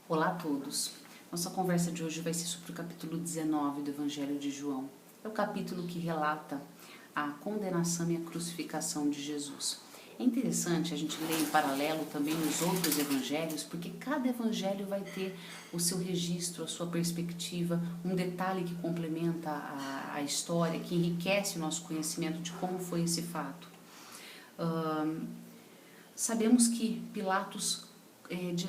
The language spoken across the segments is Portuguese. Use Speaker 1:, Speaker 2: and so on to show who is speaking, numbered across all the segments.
Speaker 1: Olá a todos. Nossa conversa de hoje vai ser sobre o capítulo 19 do Evangelho de João. É o capítulo que relata a condenação e a crucificação de Jesus. É interessante a gente ler em paralelo também os outros evangelhos, porque cada evangelho vai ter o seu registro, a sua perspectiva, um detalhe que complementa a história, que enriquece o nosso conhecimento de como foi esse fato. Sabemos que Pilatos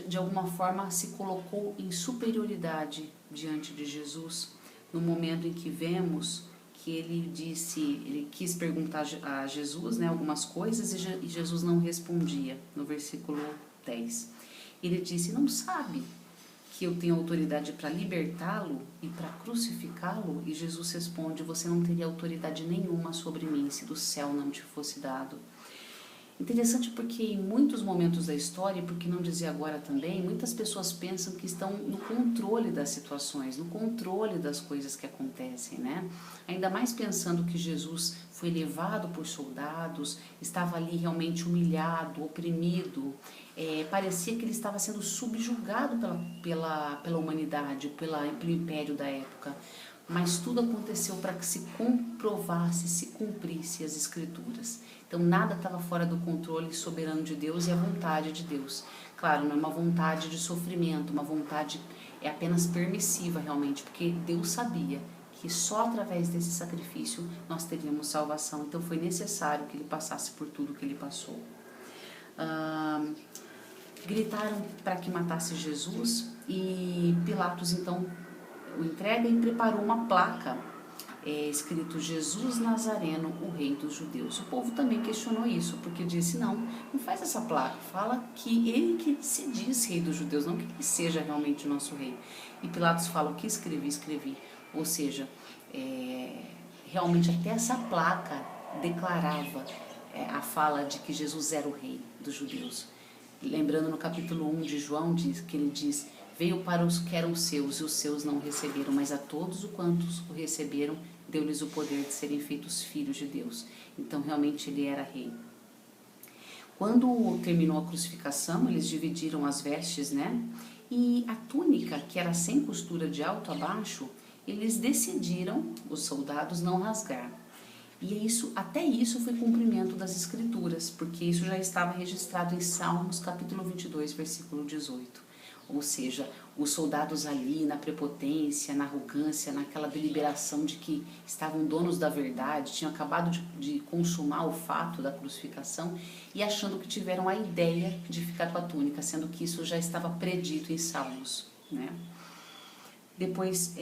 Speaker 1: de alguma forma se colocou em superioridade diante de Jesus no momento em que vemos que ele quis perguntar a Jesus, né, algumas coisas e Jesus não respondia, no versículo 10. Ele disse: não sabe que eu tenho autoridade para libertá-lo e para crucificá-lo? E Jesus responde: você não teria autoridade nenhuma sobre mim se do céu não te fosse dado. Interessante porque em muitos momentos da história, e por que não dizer agora também, muitas pessoas pensam que estão no controle das situações, no controle das coisas que acontecem, né? Ainda mais pensando que Jesus foi levado por soldados, estava ali realmente humilhado, oprimido, parecia que ele estava sendo subjugado pela humanidade, pelo império da época. Mas tudo aconteceu para que se comprovasse, se cumprisse as escrituras. Então nada estava fora do controle soberano de Deus e a vontade de Deus. Claro, não é uma vontade de sofrimento, uma vontade apenas permissiva realmente, porque Deus sabia que só através desse sacrifício nós teríamos salvação. Então foi necessário que ele passasse por tudo que ele passou. Gritaram para que matasse Jesus e Pilatos então o entrega e preparou uma placa escrito Jesus Nazareno, o rei dos judeus. O povo também questionou isso, porque disse: não faz essa placa, fala que ele que se diz rei dos judeus, não que ele seja realmente o nosso rei. E Pilatos fala: o que escrevi. Ou seja, realmente até essa placa declarava a fala de que Jesus era o rei dos judeus. Lembrando no capítulo 1 de João, que ele diz: veio para os que eram seus, e os seus não receberam, mas a todos os quantos o receberam, deu-lhes o poder de serem feitos filhos de Deus. Então, realmente, ele era rei. Quando terminou a crucificação, eles dividiram as vestes, né? E a túnica, que era sem costura de alto a baixo, eles decidiram, os soldados, não rasgar. E até isso foi cumprimento das Escrituras, porque isso já estava registrado em Salmos, capítulo 22, versículo 18. Ou seja, os soldados ali na prepotência, na arrogância, naquela deliberação de que estavam donos da verdade, tinham acabado de consumar o fato da crucificação e achando que tiveram a ideia de ficar com a túnica, sendo que isso já estava predito em Salmos, né? Depois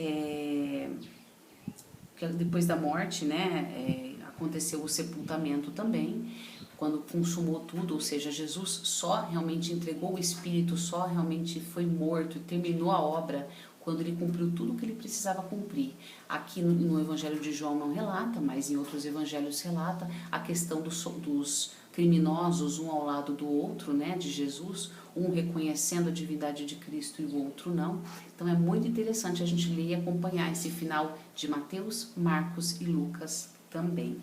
Speaker 1: da morte, né, aconteceu o sepultamento também, quando consumou tudo, ou seja, Jesus só realmente entregou o Espírito, só realmente foi morto e terminou a obra quando ele cumpriu tudo o que ele precisava cumprir. Aqui no Evangelho de João não relata, mas em outros evangelhos relata a questão dos criminosos, um ao lado do outro, né, de Jesus, um reconhecendo a divindade de Cristo e o outro não. Então é muito interessante a gente ler e acompanhar esse final de Mateus, Marcos e Lucas também.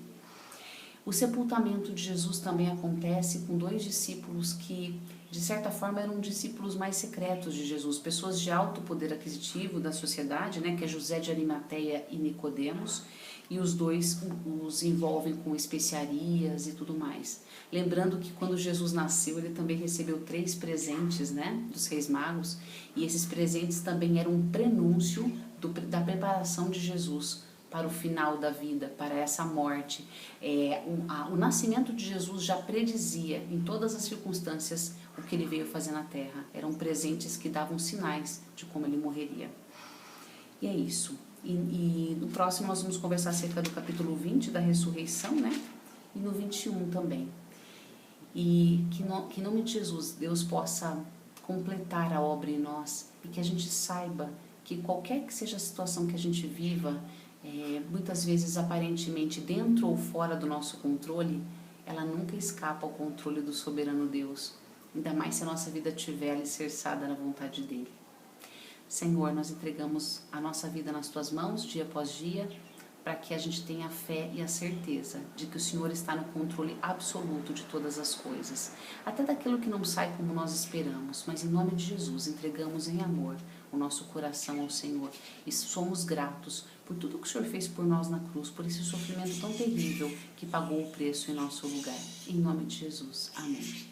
Speaker 1: O sepultamento de Jesus também acontece com dois discípulos que, de certa forma, eram discípulos mais secretos de Jesus, pessoas de alto poder aquisitivo da sociedade, né, que é José de Arimateia e Nicodemos, e os dois os envolvem com especiarias e tudo mais. Lembrando que quando Jesus nasceu, ele também recebeu 3 presentes, né, dos Reis Magos, e esses presentes também eram um prenúncio da preparação de Jesus para o final da vida, para essa morte. O nascimento de Jesus já predizia em todas as circunstâncias o que ele veio fazer na terra. Eram presentes que davam sinais de como ele morreria. E é isso. E no próximo nós vamos conversar acerca do capítulo 20 da ressurreição, né? E no 21 também. E que em nome de Jesus, Deus possa completar a obra em nós e que a gente saiba que qualquer que seja a situação que a gente viva, muitas vezes aparentemente dentro ou fora do nosso controle, ela nunca escapa ao controle do soberano Deus, ainda mais se a nossa vida estiver alicerçada na vontade dele. Senhor, nós entregamos a nossa vida nas tuas mãos, dia após dia, para que a gente tenha a fé e a certeza de que o Senhor está no controle absoluto de todas as coisas, até daquilo que não sai como nós esperamos, mas em nome de Jesus entregamos em amor o nosso coração ao Senhor e somos gratos por tudo que o Senhor fez por nós na cruz, por esse sofrimento tão terrível que pagou o preço em nosso lugar. Em nome de Jesus. Amém.